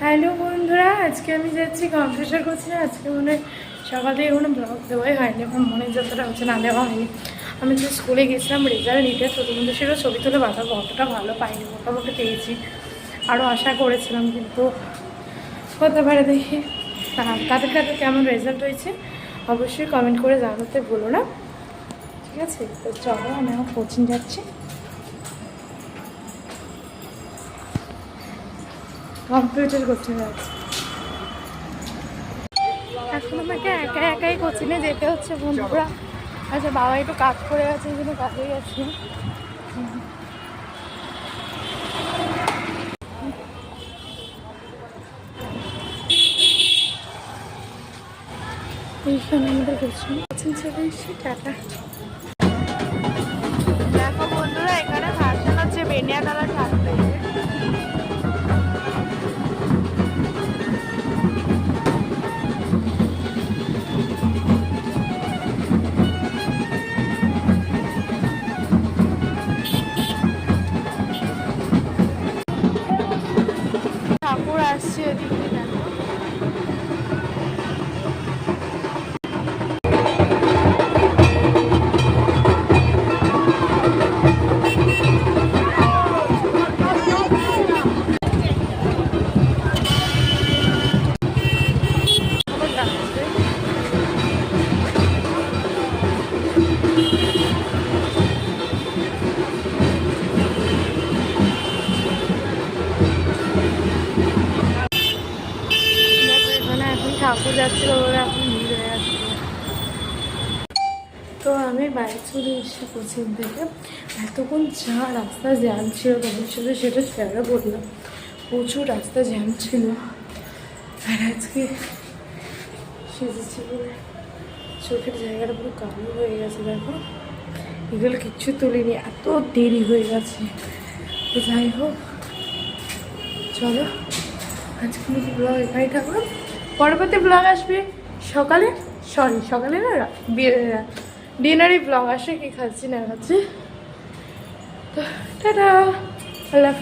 Hello বন্ধুরা, আজকে আমি যাচ্ছি কম্পিউটার কোচিংয়ে। আজকে মনে হয় সকাল থেকে কোনো ব্লগ দেওয়াই হয়নি, আমার মনে যতটা হচ্ছে না দেওয়া হয়নি। আমি তো স্কুলে গেছিলাম রেজাল্ট নিতে, তো কিন্তু সেটা ছবি তুলে পাঠাবো, অতটা ভালো পাইনি, মোটামুটি পেয়েছি। আরও আশা করেছিলাম, কিন্তু হতে পারে দেখি। তাদের কাছে কেমন রেজাল্ট হয়েছে অবশ্যই কমেন্ট করে জানাতে ভুলো না, ঠিক আছে? তো চলো, আমি আমার কোচিং যাচ্ছি, কম্পিউটার কোচিং যাচ্ছি। এখন আমাকে একা একাই কোচিংয়ে যেতে হচ্ছে বন্ধুরা। আচ্ছা, বাবা একটু কাজ করে গেছে, এই জন্য কাজে গেছি। এইখানে আমাদের কোচিং চলে এসেছি। টাটা। দেখো বন্ধুরা, এখানে ভার্সন হচ্ছে বেনিয়াতলা থাকবে। ঠাকুর আসছে এদিকে, দেখো। ঠাকুর যাচ্ছিল বলে এখন ভিড় হয়ে আসছে। তো আমি বাইরে চলে এসেছি কোচিং থেকে। এতক্ষণ যা রাস্তা জ্যাম ছিল, তোমার সাথে সেটা শেয়ারও করলাম। প্রচুর রাস্তা জ্যাম ছিল, আর আজকে সেজেছি বলে চোখের জায়গাটা পুরো কালো হয়ে গেছে। দেখো, এগুলো কিচ্ছু তুলিনি, এত দেরি হয়ে গেছে। তো যাই হোক, চলো আজকে ব্লগ এখানেই থাকলাম। পরবর্তী ব্লগ আসবে সকালে, সকালে না, ডিনারে ব্লগ আসে, কি খাচ্ছি না খাচ্ছি। তো টাটা, আল্লাহ হাফিজ।